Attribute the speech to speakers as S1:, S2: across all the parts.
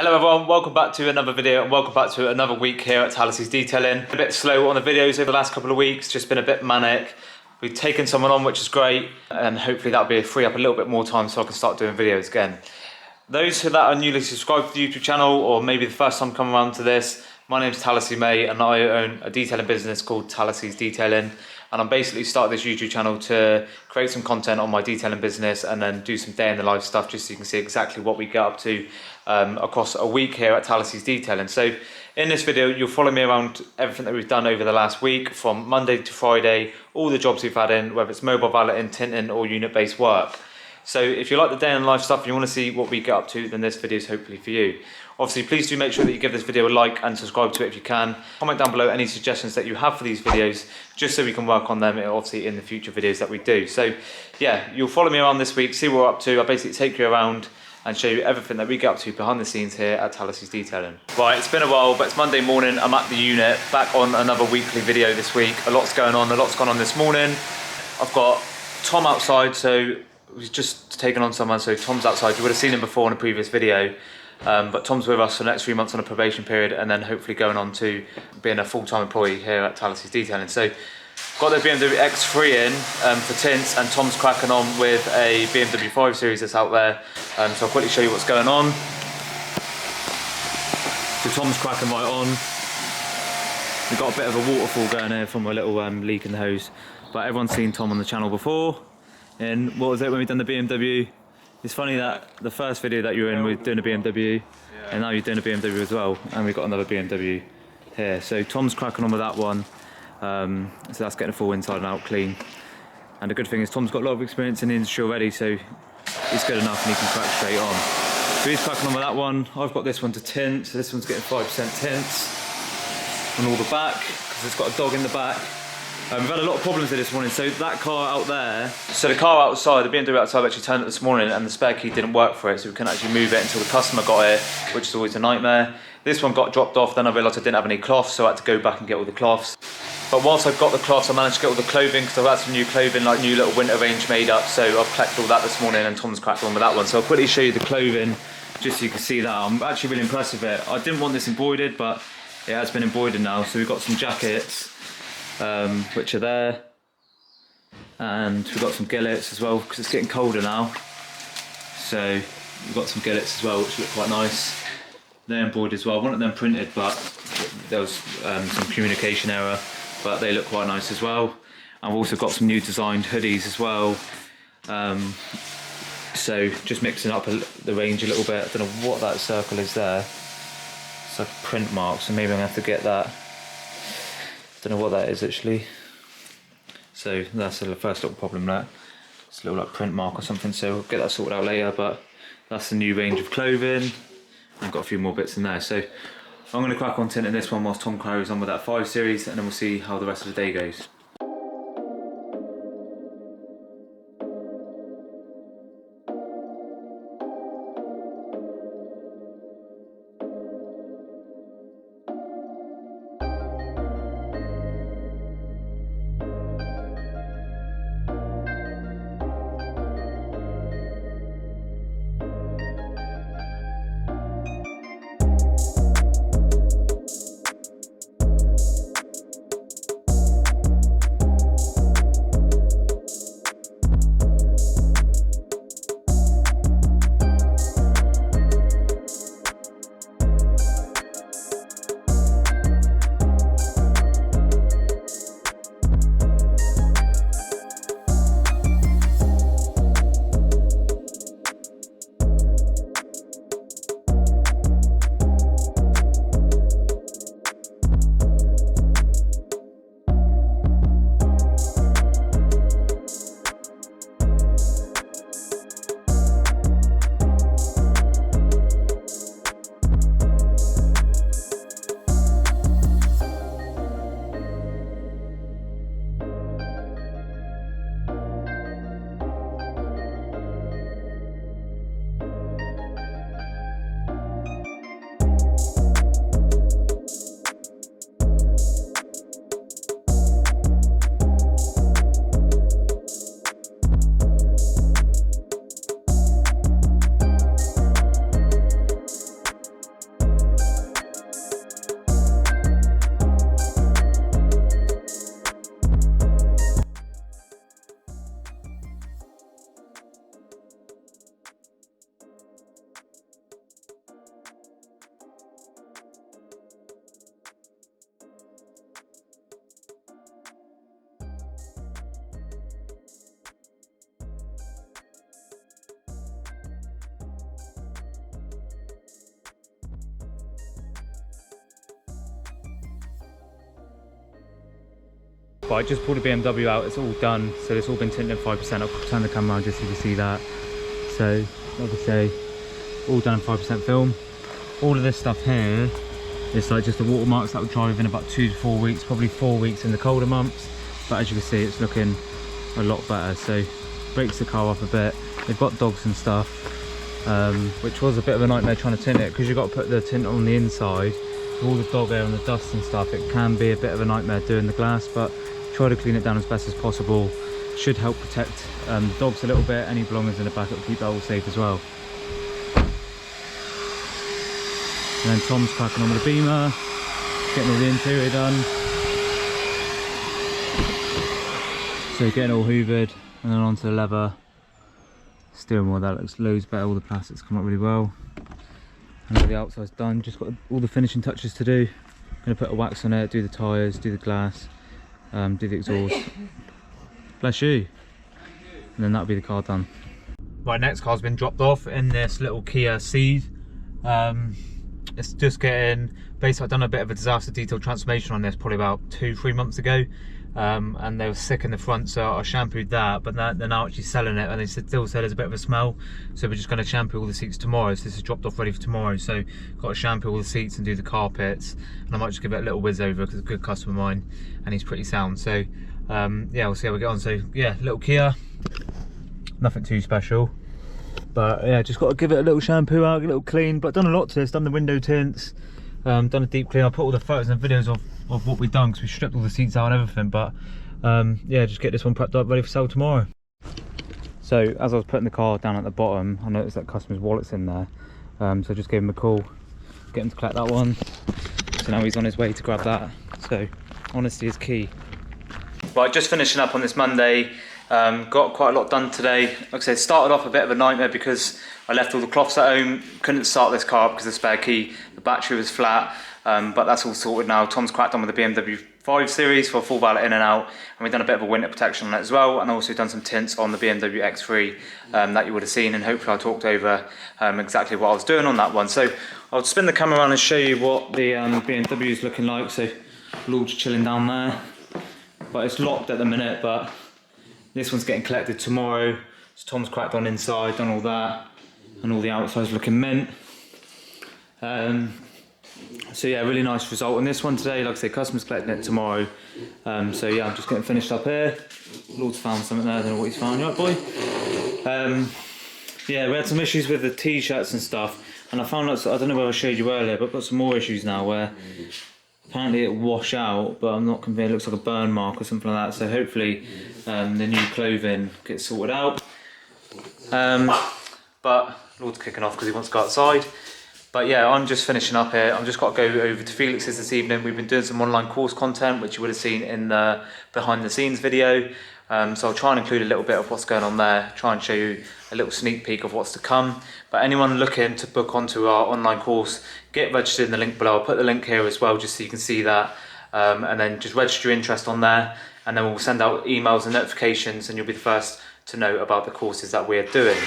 S1: Hello everyone, welcome back to another video and welcome back to another week here at Talasi's Detailing. A bit slow on the videos over the last couple of weeks, just been a bit manic. We've taken someone on, which is great, and hopefully that'll be free up a little bit more time so I can start doing videos again. Those that are newly subscribed to the YouTube channel, or maybe the first time coming around to this, my name's Talasi and I own a detailing business called Talasi's Detailing. And I'm basically started this YouTube channel to create some content on my detailing business and then do some day in the life stuff just so you can see exactly what we get up to across a week here at Talasi's Detailing. So in this video, you'll follow me around everything that we've done over the last week, from Monday to Friday, all the jobs we've had in, whether it's mobile valeting, tinting or unit-based work. So if you like the day in life stuff and you want to see what we get up to, then this video is hopefully for you. Obviously, please do make sure that you give this video a like and subscribe to it if you can. Comment down below any suggestions that you have for these videos, just so we can work on them obviously in the future videos that we do. So yeah, you'll follow me around this week, see what we're up to. I basically take you around and show you everything that we get up to behind the scenes here at Talasi's Detailing. Right, it's been a while, but it's Monday morning. I'm at the unit, back on another weekly video this week. A lot's going on, this morning. I've got Tom outside, so we've just taken on someone, so Tom's outside. You would have seen him before in a previous video. But Tom's with us for the next 3 months on a probation period and then hopefully going on to being a full-time employee here at Talasi's Detailing. So got the BMW X3 in for tints, and Tom's cracking on with a BMW 5 Series that's out there. So I'll quickly show you what's going on. So Tom's cracking right on. We've got a bit of a waterfall going here from a little leak in the hose. But everyone's seen Tom on the channel before. And what was it when we done the BMW? It's funny that the first video that you were in, we were doing a BMW, and now you're doing a BMW as well, and we've got another BMW here. So Tom's cracking on with that one, so that's getting a full inside and out clean. And the good thing is Tom's got a lot of experience in the industry already, so he's good enough and he can crack straight on. So he's cracking on with that one. I've got this one to tint, so this one's getting 5% tints on all the back, because it's got a dog in the back. We've had a lot of problems with this morning. So that car out there, so the car outside, the BMW outside actually turned up this morning and the spare key didn't work for it, so we couldn't actually move it until the customer got it, which is always a nightmare. This one got dropped off, then I realised I didn't have any cloths, so I had to go back and get all the cloths. But whilst I've got the cloths, I managed to get all the clothing, because I've had some new clothing, like new little winter range made up, so I've collected all that this morning and Tom's cracked on with that one. So I'll quickly show you the clothing, just so you can see that. I'm actually really impressed with it. I didn't want this embroidered, but it has been embroidered now. So we've got some jackets, which are there. And we've got some gillets as well, because it's getting colder now. So we've got some gillets as well, which look quite nice. They're embroidered as well. I wanted them printed, but there was some communication error, but they look quite nice as well. And we've also got some new designed hoodies as well. So just mixing up the range a little bit. I don't know what that circle is there. It's like a print mark, so maybe I'm going to have to get that. Don't know what that is actually. So that's the first little problem there. It's a little like print mark or something, so we'll get that sorted out later, but that's the new range of clothing. I've got a few more bits in there. So I'm going to crack on tinting this one whilst Tom carries on with that 5 Series, and then we'll see how the rest of the day goes. But I just pulled the BMW out, it's all done, so it's all been tinted 5%. I'll turn the camera around just so you can see that. So, like I say, all done in 5% film. All of this stuff here is like just the watermarks that will dry within about 2 to 4 weeks, probably 4 weeks in the colder months. But as you can see, it's looking a lot better, so breaks the car up a bit. They've got dogs and stuff, which was a bit of a nightmare trying to tint it, because you've got to put the tint on the inside. With all the dog hair and the dust and stuff, it can be a bit of a nightmare doing the glass, but try to clean it down as best as possible. Should help protect the dogs a little bit. Any belongings in the back, it will keep that all safe as well. And then Tom's cracking on with the beamer, getting all the interior done. So getting all hoovered, and then onto the leather. Steering wheel, that looks loads better, all the plastics come up really well. And all the outside's done, just got all the finishing touches to do. I'm going to put a wax on it, do the tyres, do the glass, do the exhaust. Bless you. And then that'll be the car done. Right, next car's been dropped off in this little Kia Ceed. It's just getting, basically I've done a bit of a disaster detail transformation on this probably about 2-3 months ago. And they were sick in the front, so I shampooed that, but they're now actually selling it, and they still say there's a bit of a smell, so we're just going to shampoo all the seats tomorrow. So this is dropped off ready for tomorrow, so got to shampoo all the seats and do the carpets, and I might just give it a little whiz over because it's a good customer of mine and he's pretty sound. So yeah, we'll see how we get on. So yeah, little Kia, nothing too special, but yeah, just got to give it a little shampoo out, a little clean. But done a lot to this, done the window tints, done a deep clean. I put all the photos and videos of what we've done, because we stripped all the seats out and everything. But yeah, just get this one prepped up ready for sale tomorrow. So as I was putting the car down at the bottom, I noticed that customer's wallet's in there, so I just gave him a call, get him to collect that one. So now he's on his way to grab that. So honesty is key. Right, just finishing up on this Monday. Got quite a lot done today. Like I said, it started off a bit of a nightmare because I left all the cloths at home, couldn't start this car up because of the spare key, the battery was flat, but that's all sorted now. Tom's cracked on with the BMW 5 Series for full valet in and out, and we've done a bit of a winter protection on it as well, and also done some tints on the BMW X3 that you would have seen, and hopefully I talked over exactly what I was doing on that one. So I'll spin the camera around and show you what the BMW is looking like. So Lord's chilling down there, but it's locked at the minute, but this one's getting collected tomorrow. So Tom's cracked on inside, done all that, and all the outside's looking mint. So yeah, really nice result on this one today. Like I say, customer's collecting it tomorrow. So yeah, I'm just getting finished up here. Lord's found something there, I don't know what he's found. You right, boy? Yeah, we had some issues with the t-shirts and stuff, and I found out, I don't know whether I showed you earlier, but I've got some more issues now where apparently it wash out, but I'm not convinced. It looks like a burn mark or something like that. So hopefully the new clothing gets sorted out. But Lord's kicking off because he wants to go outside. But yeah, I'm just finishing up here. I've just got to go over to Felix's this evening. We've been doing some online course content, which you would have seen in the behind the scenes video. So I'll try and include a little bit of what's going on there, try and show you a little sneak peek of what's to come. But anyone looking to book onto our online course, get registered in the link below. I'll put the link here as well, just so you can see that. And then just register your interest on there, and then we'll send out emails and notifications, and you'll be the first to know about the courses that we're doing.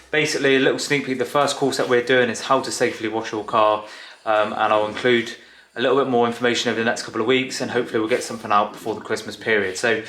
S1: Basically, a little sneak peek, the first course that we're doing is how to safely wash your car, and I'll include a little bit more information over the next couple of weeks, and hopefully we'll get something out before the Christmas period. So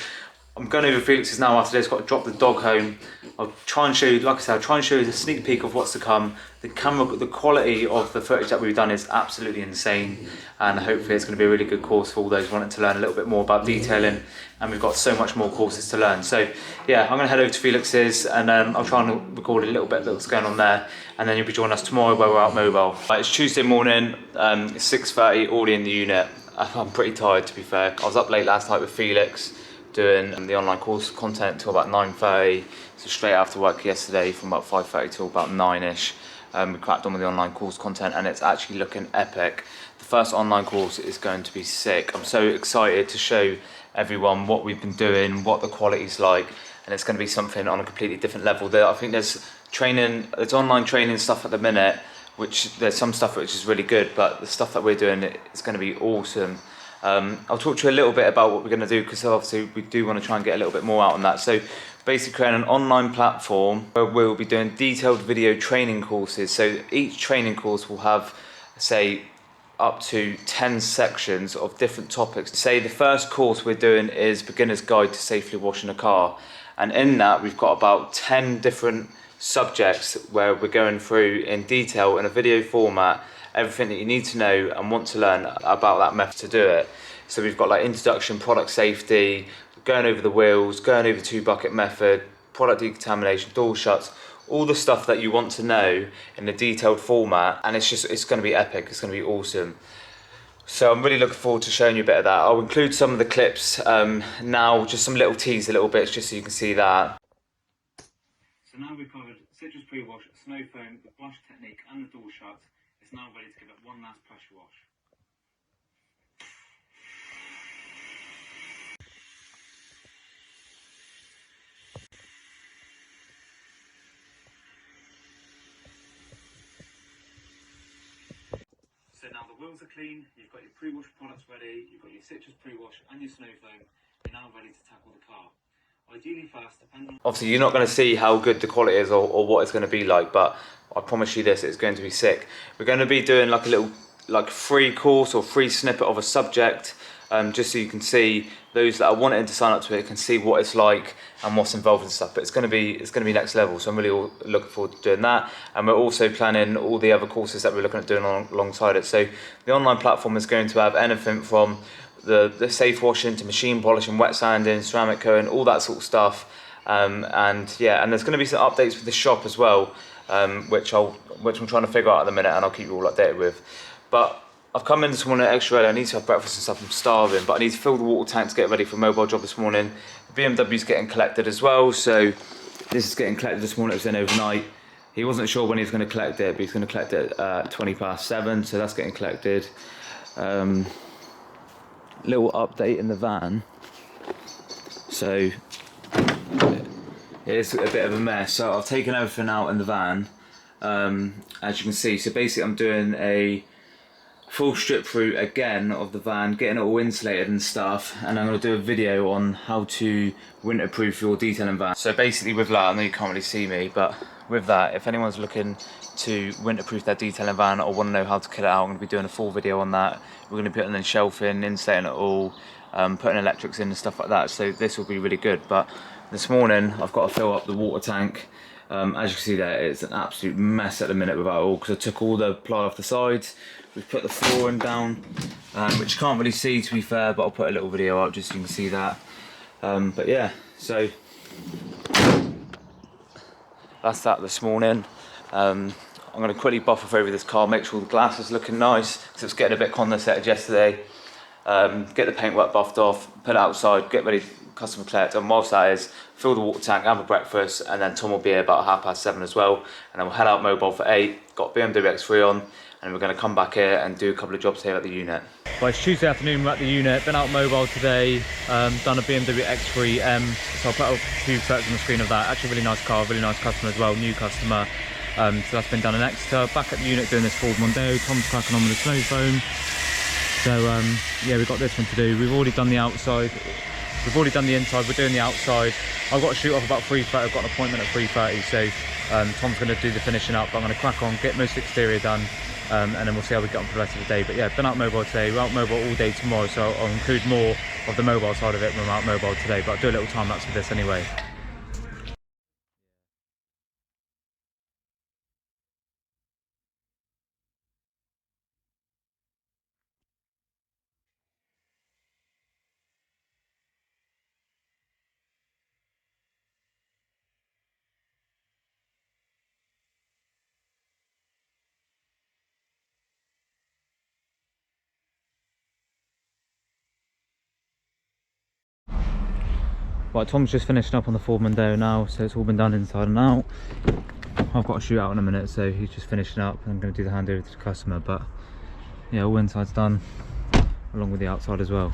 S1: I'm going over Felix's now after this, got to drop the dog home. I'll try and show you, like I said, I'll try and show you the sneak peek of what's to come. The camera, the quality of the footage that we've done is absolutely insane, and hopefully it's going to be a really good course for all those wanting to learn a little bit more about detailing, and we've got so much more courses to learn. So yeah, I'm going to head over to Felix's, and I'll try and record a little bit of what's going on there, and then you'll be joining us tomorrow where we're out mobile. Right, it's Tuesday morning, it's 6:30, already in the unit. I'm pretty tired, to be fair. I was up late last night with Felix, doing the online course content till about 9:30, so straight after work yesterday from about 5:30 till about 9ish. We cracked on with the online course content, and it's actually looking epic. The first online course is going to be sick. I'm so excited to show everyone what we've been doing, what the quality's like, and it's going to be something on a completely different level. I think there's training, there's online training stuff at the minute, which there's some stuff which is really good, but the stuff that we're doing is going to be awesome. I'll talk to you a little bit about what we're going to do, because obviously we do want to try and get a little bit more out on that. So basically creating an online platform where we'll be doing detailed video training courses. So each training course will have, say, up to 10 sections of different topics. Say the first course we're doing is Beginner's Guide to Safely Washing a Car, and in that we've got about 10 different subjects where we're going through in detail in a video format everything that you need to know and want to learn about that method to do it. So we've got like introduction, product safety, going over the wheels, going over 2-bucket method, product decontamination, door shuts, all the stuff that you want to know in a detailed format, and it's going to be epic, it's going to be awesome. So I'm really looking forward to showing you a bit of that. I'll include some of the clips now, just some little teaser little bits just so you can see that. So now we've covered citrus pre-wash, snow foam, the brush technique and the door shut. It's now ready to give it one last pressure wash. So now the wheels are clean, you've got your pre-wash products ready, you've got your citrus pre-wash and your snow foam, you're now ready to tackle the car. Ideally first, depending on... Obviously you're not going to see how good the quality is or what it's going to be like, but I promise you this, it's going to be sick. We're going to be doing like a little free course or free snippet of a subject, just so you can see, those that are wanting to sign up to it can see what it's like and what's involved and stuff. But it's going to be next level, so I'm really looking forward to doing that. And we're also planning all the other courses that we're looking at doing alongside it. So the online platform is going to have anything from the safe washing to machine polishing, wet sanding, ceramic coating, all that sort of stuff. And there's going to be some updates for the shop as well, which I'm trying to figure out at the minute, and I'll keep you all updated with. But I've come in this morning extra early. I need to have breakfast and stuff. I'm starving, but I need to fill the water tank to get ready for a mobile job this morning. The BMW's getting collected as well, so this is getting collected this morning. It was in overnight. He wasn't sure when he was going to collect it, but he's going to collect it at 7:20, so that's getting collected. Little update in the van. So it's a bit of a mess. So I've taken everything out in the van, as you can see. So basically I'm doing a full strip through again of the van, getting it all insulated and stuff, and I'm going to do a video on how to winterproof your detailing van. So basically with that, I know you can't really see me, but with that, if anyone's looking to winterproof their detailing van or want to know how to kit it out, I'm going to be doing a full video on that. We're going to be putting in shelving, insulating it all, putting electrics in and stuff like that, so this will be really good. But this morning I've got to fill up the water tank. As you can see there, it's an absolute mess at the minute without it all, because I took all the ply off the sides. We've put the flooring down, which you can't really see to be fair, but I'll put a little video up just so you can see that. But yeah, so that's that this morning. I'm going to quickly buff off over this car, make sure the glass is looking nice, because it was getting a bit condensed yesterday. Get the paintwork buffed off, put it outside, get ready for customer collect, and whilst that is, fill the water tank, have a breakfast, and then Tom will be here about 7:30 as well, and then we'll head out mobile for 8, got BMW X3 on, and we're going to come back here and do a couple of jobs here at the unit. Well, it's Tuesday afternoon, we're at the unit, been out mobile today, done a BMW X3 M, so I'll put a few photos on the screen of that. Actually a really nice car, really nice customer as well, new customer. So that's been done in Exeter. Back at the unit doing this Ford Mondeo. Tom's cracking on with the snow foam. So yeah, we've got this one to do. We've already done the outside. We've already done the inside. We're doing the outside. I've got to shoot off about 3:30. I've got an appointment at 3:30. So Tom's going to do the finishing up. I'm going to crack on, get most exterior done, and then we'll see how we get on for the rest of the day. But yeah, been out mobile today. We're out mobile all day tomorrow. So I'll include more of the mobile side of it when we're out mobile today. But I'll do a little time lapse for this anyway. Right, Tom's just finishing up on the Ford Mondeo now, so it's all been done inside and out. I've got to shoot out in a minute, so he's just finishing up. I'm going to do the handover to the customer, but yeah, all inside's done, along with the outside as well.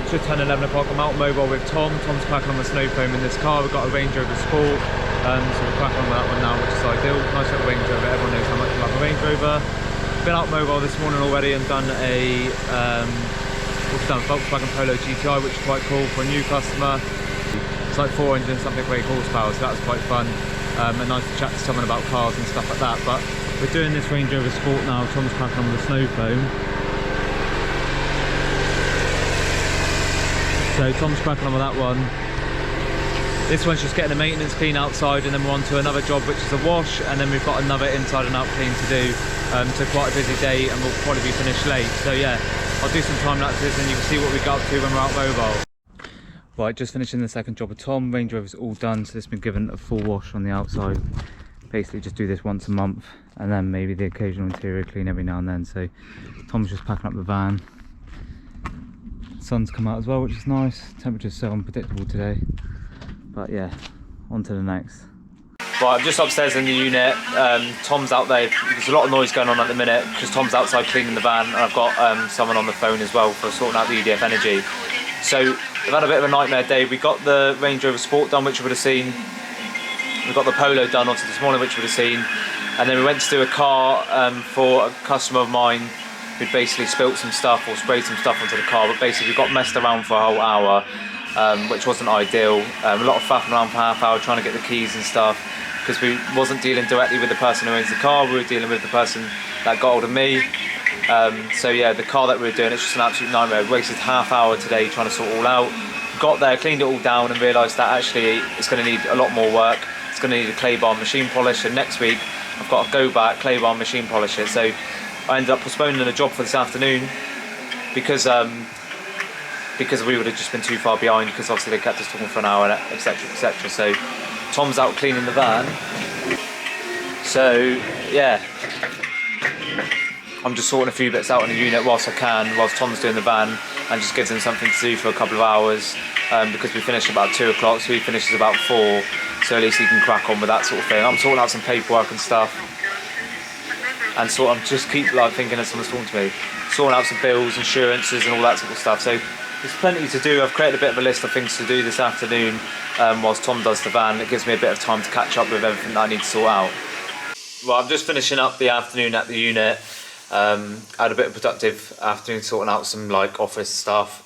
S1: It's just turned 11 o'clock. I'm out mobile with Tom. Tom's cracking on the snow foam in this car. We've got a Range Rover Sport, so we're cracking on with that one now, which is ideal. Nice little Range Rover. Everyone knows how much I love a Range Rover. Been out mobile this morning already and done a Volkswagen Polo GTI, which is quite cool for a new customer. It's like 4 engines, something 8 horsepower, so that was quite fun. And nice to chat to someone about cars and stuff like that. But we're doing this Range Rover Sport now. Tom's cracking on with the snow foam. So Tom's cracking on with that one. This one's just getting a maintenance clean outside, and then we're on to another job, which is a wash, and then we've got another inside and out clean to do. So quite a busy day, and we'll probably be finished late. So yeah, I'll do some time lapses and you can see what we got up to when we're out mobile. Right, just finishing the second job with Tom. Range Rover's all done, so it's been given a full wash on the outside. Basically just do this once a month, and then maybe the occasional interior clean every now and then. So Tom's just packing up the van. Sun's come out as well, which is nice. Temperature's so unpredictable today. But yeah, on to the next. Right, I'm just upstairs in the unit. Tom's out there. There's a lot of noise going on at the minute because Tom's outside cleaning the van, and I've got someone on the phone as well for sorting out the EDF energy. So we've had a bit of a nightmare day. We got the Range Rover Sport done, which you would have seen. We got the Polo done obviously this morning, which you would have seen. And then we went to do a car for a customer of mine who'd basically spilt some stuff or sprayed some stuff onto the car. But basically we got messed around for a whole hour, which wasn't ideal. A lot of faffing around for half hour trying to get the keys and stuff, because we wasn't dealing directly with the person who owns the car. We were dealing with the person that got hold of me. So yeah, the car that we were doing, it's just an absolute nightmare. Wasted half hour today trying to sort it all out. Got there, cleaned it all down, and realised that actually it's going to need a lot more work. It's going to need a clay bar machine polish, and next week I've got to go back, clay bar machine polish it. So I ended up postponing the job for this afternoon because we would have just been too far behind, because obviously they kept us talking for an hour, etc, etc. So Tom's out cleaning the van. So yeah, I'm just sorting a few bits out in the unit whilst I can, whilst Tom's doing the van, and just gives him something to do for a couple of hours, because we finish about 2 o'clock, so he finishes about 4, so at least he can crack on with that sort of thing. I'm sorting out some paperwork and stuff, and I'm just keep like thinking of someone's talking to me, sorting out some bills, insurances and all that sort of stuff. So there's plenty to do. I've created a bit of a list of things to do this afternoon whilst Tom does the van. It gives me a bit of time to catch up with everything that I need to sort out. Well, I'm just finishing up the afternoon at the unit. Had a bit of productive afternoon sorting out some like office stuff.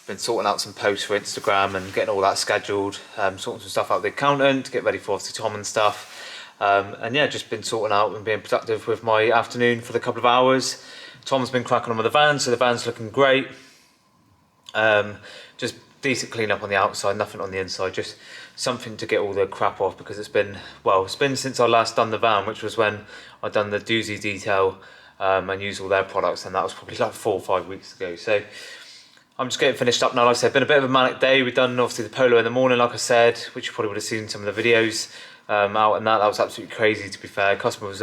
S1: Been sorting out some posts for Instagram and getting all that scheduled. Sorting some stuff out with the accountant to get ready for obviously Tom and stuff. And yeah, just been sorting out and being productive with my afternoon for the couple of hours. Tom's been cracking on with the van, so the van's looking great. Just decent clean up on the outside, nothing on the inside, just something to get all the crap off, because it's been since I last done the van, which was when I done the doozy detail and used all their products, and that was probably like 4 or 5 weeks ago. So I'm just getting finished up now. Like I said, been a bit of a manic day. We've done obviously the Polo in the morning, like I said, which you probably would have seen in some of the videos out, and that was absolutely crazy, to be fair. Customer was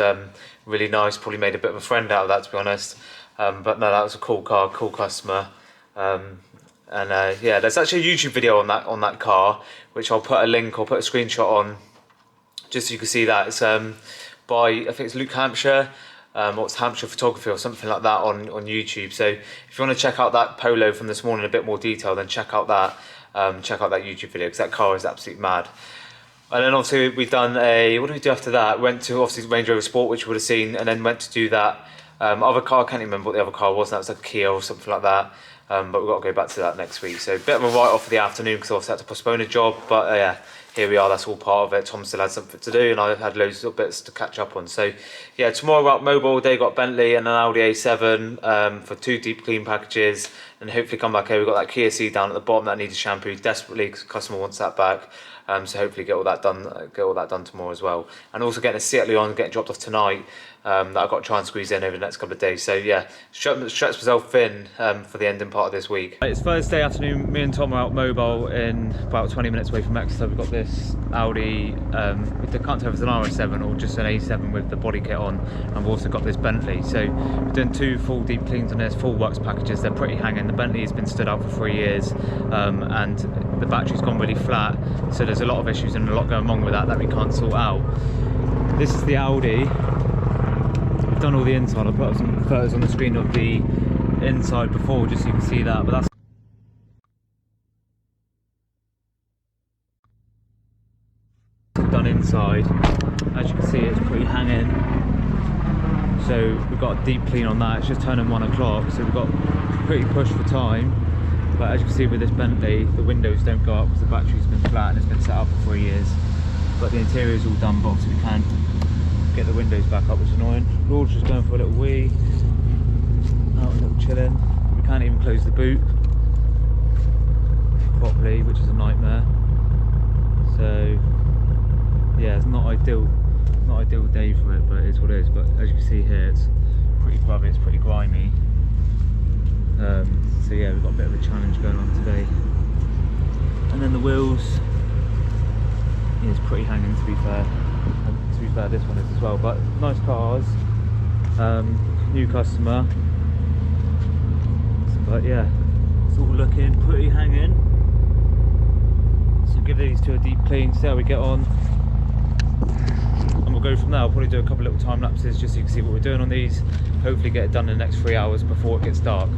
S1: really nice, probably made a bit of a friend out of that, to be honest. But no, that was a cool car, cool customer. Yeah, there's actually a YouTube video on that car, which I'll put a link, I'll put a screenshot on, just so you can see that. It's by, I think it's Luke Hampshire, or it's Hampshire Photography or something like that on YouTube. So if you want to check out that Polo from this morning in a bit more detail, then check out that YouTube video, because that car is absolutely mad. And then obviously we've done what did we do after that? Went to obviously Range Rover Sport, which you would have seen, and then went to do that other car. I can't even remember what the other car was. That was like a Kia or something like that. But we've got to go back to that next week. So a bit of a write-off for the afternoon, because I obviously had to postpone a job. But yeah, here we are, that's all part of it. Tom still had something to do, and I had loads of bits to catch up on. So yeah, tomorrow we're out mobile all day, got Bentley and an Audi A7 for 2 deep clean packages, and hopefully come back here. We've got that Kia C down at the bottom that needs a shampoo desperately, because the customer wants that back. So hopefully get all that done tomorrow as well. And also getting a Seat Leon getting dropped off tonight, that I've got to try and squeeze in over the next couple of days. So yeah, stretch myself thin for the ending part of this week. It's Thursday afternoon, me and Tom are out mobile in about 20 minutes away from Exeter. We've got this Audi, I can't tell if it's an RS7 or just an A7 with the body kit on, and we've also got this Bentley. So we're doing 2 full deep cleans on this, full works packages. They're pretty hanging. The Bentley has been stood out for 3 years, and the battery's gone really flat, so there's a lot of issues and a lot going wrong with that we can't sort out. This is the Audi. I've done all the inside. I'll put up some photos on the screen of the inside before, just so you can see that. But inside. As you can see, it's pretty hanging. So we've got a deep clean on that. It's just turning 1 o'clock, so we've got pretty pushed for time. But as you can see with this Bentley, the windows don't go up because the battery's been flat and it's been set up for 3 years. But the interior is all done, but obviously we can't get the windows back up, which is annoying. Lord's just going for a little wee, out a little chilling. We can't even close the boot properly, which is a nightmare. So yeah, it's not ideal day for it, but it is what it is. But as you can see here, it's pretty grubby, it's pretty grimy. So yeah, we've got a bit of a challenge going on today. And then the wheels, yeah, it's pretty hanging, to be fair. And to be fair, this one is as well. But nice cars, new customer. But yeah, it's all looking pretty hanging. So give these two a deep clean, see how we get on. And we'll go from there. I'll probably do a couple little time lapses just so you can see what we're doing on these. Hopefully get it done in the next 3 hours before it gets dark.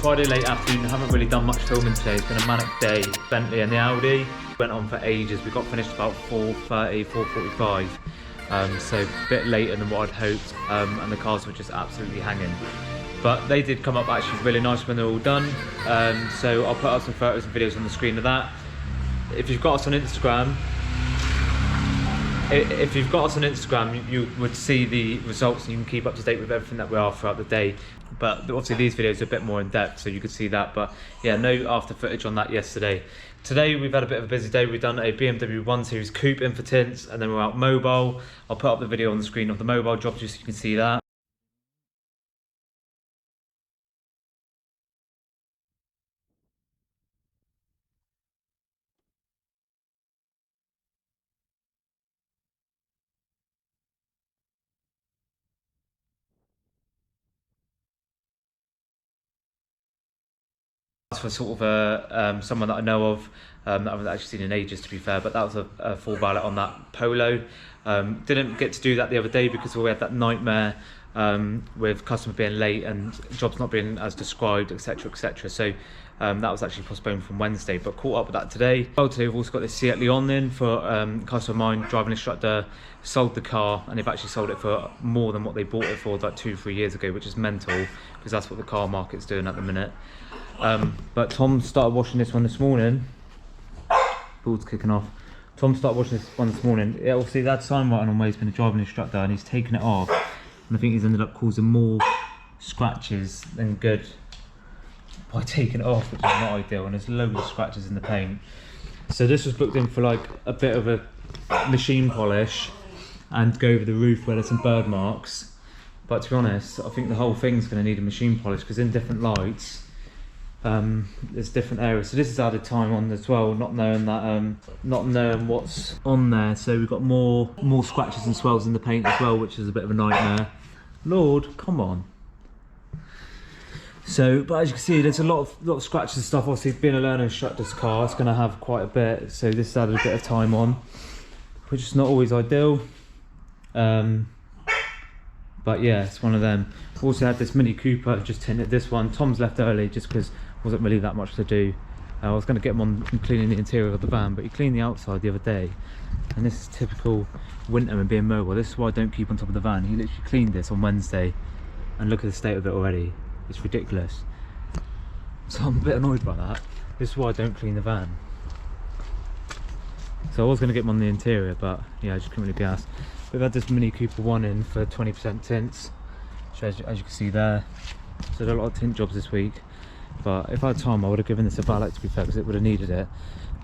S1: Friday late afternoon, haven't really done much filming today. It's been a manic day. Bentley and the Audi went on for ages. We got finished about 4:30, 4:45, so a bit later than what I'd hoped, and the cars were just absolutely hanging. But they did come up actually really nice when they're all done, so I'll put up some photos and videos on the screen of that. If you've got us on Instagram, you would see the results and you can keep up to date with everything that we are throughout the day. But obviously these videos are a bit more in depth, so you could see that. But yeah, no after footage on that yesterday. Today we've had a bit of a busy day. We've done a BMW 1 Series Coupe in for tints, and then we're out mobile. I'll put up the video on the screen of the mobile job just so you can see that. For sort of someone that I know of, that I haven't actually seen in ages, to be fair, but that was a full valet on that Polo. Didn't get to do that the other day because we had that nightmare with customer being late and jobs not being as described, etc, etc. So that was actually postponed from Wednesday, but caught up with that today. Well, today we've also got this Seat Leon in for customer of mine, driving instructor, sold the car, and they've actually sold it for more than what they bought it for like 2-3 years ago, which is mental because that's what the car market's doing at the minute. But Tom started washing this one this morning. Ball's kicking off. Tom started washing this one this morning. Yeah, obviously that sign writing on where he's been a driving instructor, and he's taken it off, and I think he's ended up causing more scratches than good by taking it off, which is not ideal, and there's loads of scratches in the paint. So this was booked in for like a bit of a machine polish and go over the roof where there's some bird marks. But to be honest, I think the whole thing's going to need a machine polish because in different lights, there's different areas. So this is added time on as well, not knowing that, not knowing what's on there. So we've got more scratches and swells in the paint as well, which is a bit of a nightmare. Lord, come on. So, but as you can see, there's a lot of scratches and stuff. Obviously, being a learner instructor's car, it's going to have quite a bit. So this has added a bit of time on, which is not always ideal. But yeah, it's one of them. Also had this Mini Cooper, just tinted this one. Tom's left early just because wasn't really that much to do. I was going to get him on cleaning the interior of the van, but he cleaned the outside the other day. And this is typical winter and being mobile. This is why I don't keep on top of the van. He literally cleaned this on Wednesday, and look at the state of it already. It's ridiculous. So I'm a bit annoyed by that. This is why I don't clean the van. So I was going to get him on the interior, but yeah, I just couldn't really be asked. We've had this Mini Cooper 1 in for 20% tints, which as you can see there. So there are a lot of tint jobs this week. But if I had time, I would have given this a valet, to be fair, because it would have needed it.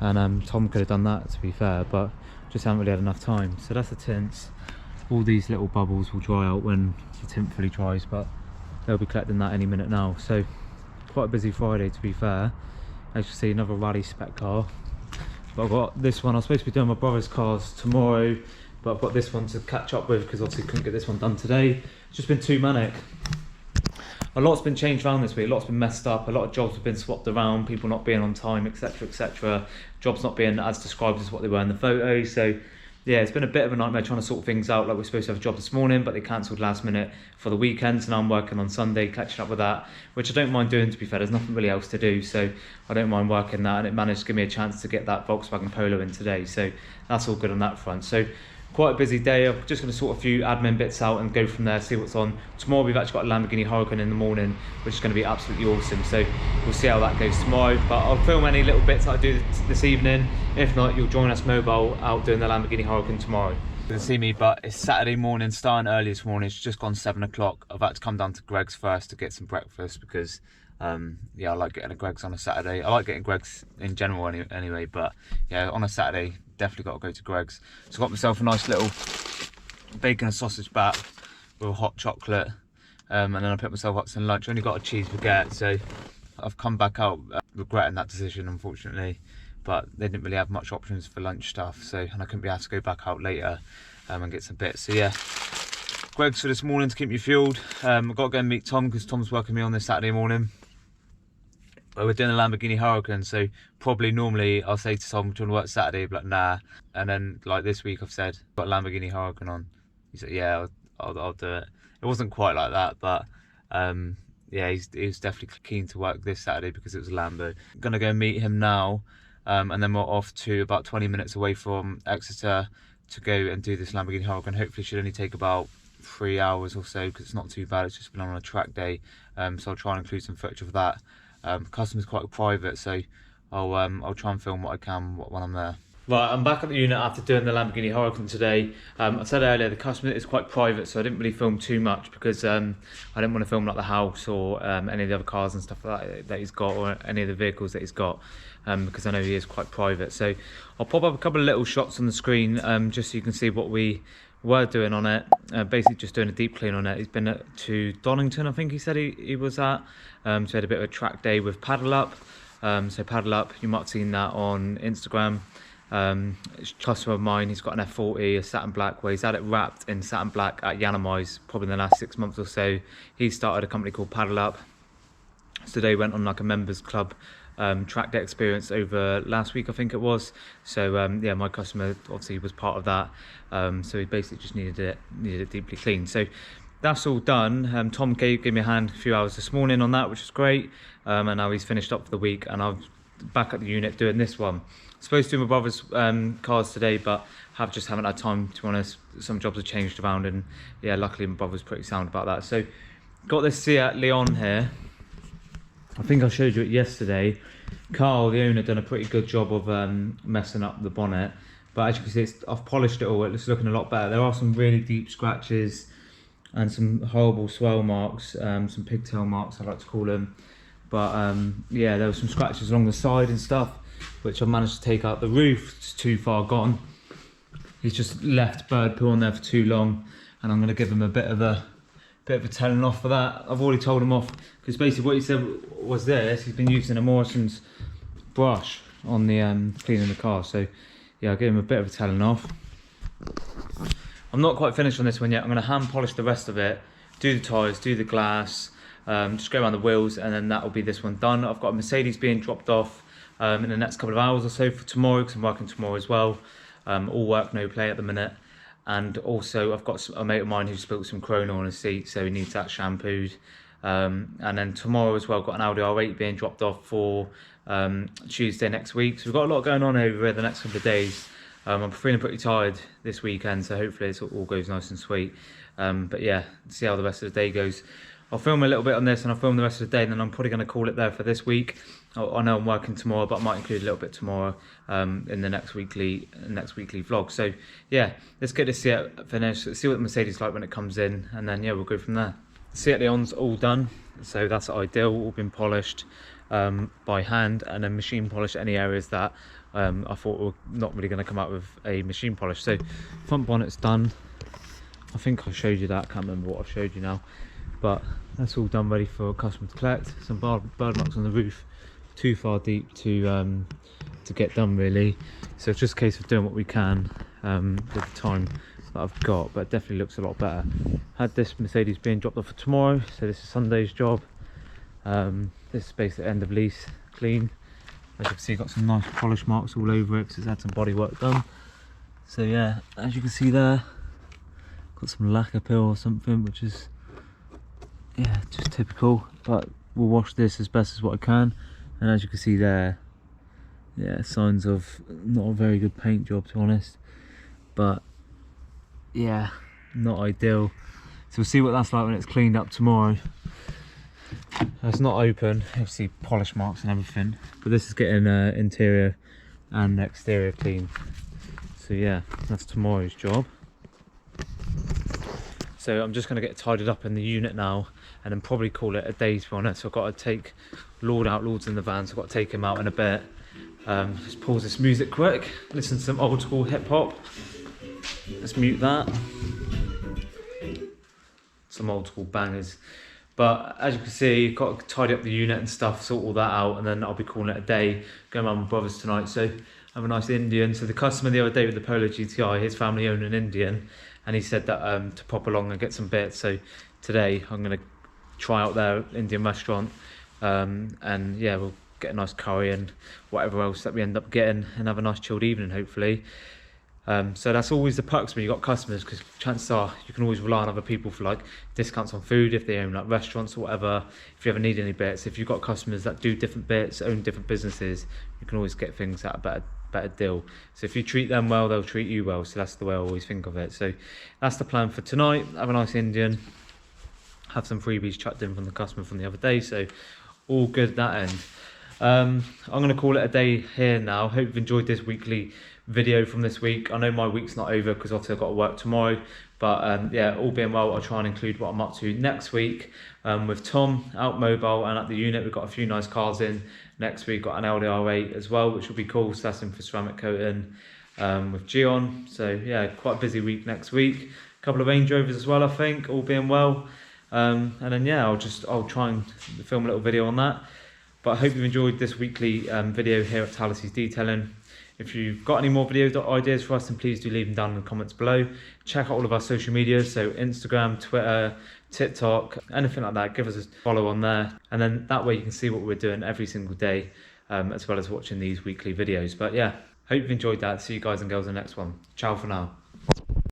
S1: And Tom could have done that, to be fair, but just haven't really had enough time. So that's the tints. All these little bubbles will dry out when the tint fully dries, but they'll be collecting that any minute now. So quite a busy Friday, to be fair. As you can see, another rally spec car. But I've got this one. I was supposed to be doing my brother's cars tomorrow, but I've got this one to catch up with because obviously couldn't get this one done today. It's just been too manic. A lot's been changed around this week, a lot's been messed up, a lot of jobs have been swapped around, people not being on time, etc, etc. Jobs not being as described as what they were in the photos. So yeah, it's been a bit of a nightmare trying to sort things out. Like we're supposed to have a job this morning, but they cancelled last minute for the weekend, so now I'm working on Sunday, catching up with that, which I don't mind doing, to be fair. There's nothing really else to do, so I don't mind working that, and it managed to give me a chance to get that Volkswagen Polo in today, so that's all good on that front. So quite a busy day. I'm just going to sort a few admin bits out and go from there, see what's on. Tomorrow we've actually got a Lamborghini Huracan in the morning, which is going to be absolutely awesome, so we'll see how that goes tomorrow. But I'll film any little bits that I do this evening. If not, you'll join us mobile out doing the Lamborghini Huracan tomorrow. You can see me, but it's Saturday morning, starting early this morning. It's just gone 7 o'clock. I've had to come down to Greg's first to get some breakfast because yeah, I like getting a Greg's on a Saturday. I like getting Greg's in general anyway, but yeah, on a Saturday definitely got to go to Greg's. So I got myself a nice little bacon and sausage bat with a hot chocolate, and then I picked myself up some lunch. I only got a cheese baguette, so I've come back out regretting that decision, unfortunately. But they didn't really have much options for lunch stuff, so, and I couldn't be asked to go back out later and get some bits. So yeah, Greg's for this morning to keep me fueled. I've got to go and meet Tom because Tom's working me on this Saturday morning. But we're doing a Lamborghini Huracan, so probably normally I'll say to Tom, do you want to work Saturday? But nah. And then like this week I've said, got a Lamborghini Huracan on. He said, yeah, I'll do it. It wasn't quite like that, but yeah, he was definitely keen to work this Saturday because it was a Lambo. I'm gonna go meet him now. And then we're off to about 20 minutes away from Exeter to go and do this Lamborghini Huracan. Hopefully it should only take about 3 hours or so because it's not too bad. It's just been on a track day, so I'll try and include some footage of that. Customer's quite private, so I'll try and film what I can when I'm there. Right, I'm back at the unit after doing the Lamborghini Huracan today. I said earlier the customer is quite private, so I didn't really film too much because I didn't want to film like the house or any of the other cars and stuff like that he's got, or any of the vehicles that he's got, because I know he is quite private. So I'll pop up a couple of little shots on the screen just so you can see what we were doing on it. Basically just doing a deep clean on it. He's been to Donington, I think he said he was at, so he had a bit of a track day with Paddle Up. So Paddle Up, you might have seen that on Instagram. It's a customer of mine. He's got an F40, a satin black, where he's had it wrapped in satin black at Yanamai's probably in the last 6 months or so. He started a company called Paddle Up, so they went on like a members club track day experience over last week, I think it was. So yeah, my customer obviously was part of that, so he basically just needed it deeply cleaned. So that's all done. Tom gave me a hand a few hours this morning on that, which was great, and now he's finished up for the week and I'm back at the unit doing this one. Supposed to do my brother's cars today, but haven't had time, to be honest. Some jobs have changed around, and yeah, luckily my brother's pretty sound about that. So got this Seat Leon here. I think I showed you it yesterday. Carl, the owner, done a pretty good job of messing up the bonnet, but as you can see, I've polished it all. It's looking a lot better. There are some really deep scratches and some horrible swell marks, some pigtail marks I like to call them. But yeah, there were some scratches along the side and stuff. which I've managed to take out. The roof's too far gone. He's just left bird poo on there for too long, and I'm going to give him a bit of a telling off for that. I've already told him off because basically what he said was this: he's been using a Morrison's brush on the cleaning the car. So yeah, I'll give him a bit of a telling off. I'm not quite finished on this one yet. I'm going to hand polish the rest of it, do the tyres, do the glass, just go around the wheels, and then that will be this one done. I've got a Mercedes being dropped off in the next couple of hours or so for tomorrow, because I'm working tomorrow as well. All work, no play at the minute. And also I've got a mate of mine who's spilled some Chrono on his seat, so he needs that shampooed. And then tomorrow as well, I've got an Audi R8 being dropped off for Tuesday next week. So we've got a lot going on over the next couple of days. I'm feeling pretty tired this weekend, so hopefully it all goes nice and sweet. But yeah, see how the rest of the day goes. I'll film a little bit on this, and I'll film the rest of the day, and then I'm probably going to call it there for this week. I know I'm working tomorrow, but I might include a little bit tomorrow in the next weekly vlog. So yeah, let's get this Seat finished, see what the Mercedes is like when it comes in, and then yeah, we'll go from there. The Seat Leon's all done, so that's ideal, all been polished by hand, and then machine polished any areas that I thought were not really going to come out with a machine polish. So front bonnet's done. I think I showed you that, can't remember what I've showed you now, but that's all done, ready for a customer to collect. Some bird marks on the roof, too far deep to get done really, so it's just a case of doing what we can with the time that I've got, but it definitely looks a lot better. Had this Mercedes being dropped off for tomorrow, so this is Sunday's job. This is basically end of lease clean. As you can see, got some nice polish marks all over it because it's had some body work done. So yeah, as you can see there, got some lacquer peel or something, which is yeah, just typical, but we'll wash this as best as what I can. And as you can see there, yeah, signs of not a very good paint job, to be honest, but yeah, not ideal. So we'll see what that's like when it's cleaned up tomorrow. It's not open, you'll see polish marks and everything, but this is getting interior and exterior clean. So yeah, that's tomorrow's job. So I'm just going to get tidied up in the unit now, and then probably call it a day, to be honest. So I've got to take Lord out. Lord's in the van, so I've got to take him out in a bit. Just pause this music quick, listen to some old school hip hop. Let's mute that. Some old school bangers. But as you can see, got to tidy up the unit and stuff, sort all that out, and then I'll be calling it a day. Going around with my brothers tonight, so have a nice Indian. So the customer the other day with the Polo GTI, his family owned an Indian, and he said that to pop along and get some bits. So today I'm going to try out their Indian restaurant, and yeah, we'll get a nice curry and whatever else that we end up getting, and have a nice chilled evening hopefully. So that's always the perks when you've got customers, because chances are you can always rely on other people for like discounts on food if they own like restaurants or whatever. If you ever need any bits, if you've got customers that do different bits, own different businesses, you can always get things at a better deal. So if you treat them well, they'll treat you well. So that's the way I always think of it. So that's the plan for tonight. Have a nice Indian, have some freebies chucked in from the customer from the other day. So all good at that end. I'm going to call it a day here now. Hope you've enjoyed this weekly video from this week. I know my week's not over because obviously I've got to work tomorrow, but yeah, all being well, I'll try and include what I'm up to next week with Tom out mobile and at the unit. We've got a few nice cars in next week. Got an Audi R8 as well, which will be cool, so that's in for ceramic coating with Gion. So yeah, quite a busy week next week. A couple of Range Rovers as well, I think, all being well. And then yeah, I'll try and film a little video on that. But I hope you've enjoyed this weekly video here at Talasi's Detailing. If you've got any more video ideas for us, then please do leave them down in the comments below. Check out all of our social media, so Instagram, Twitter, TikTok, anything like that. Give us a follow on there. And then that way you can see what we're doing every single day, as well as watching these weekly videos. But yeah, hope you've enjoyed that. See you guys and girls in the next one. Ciao for now.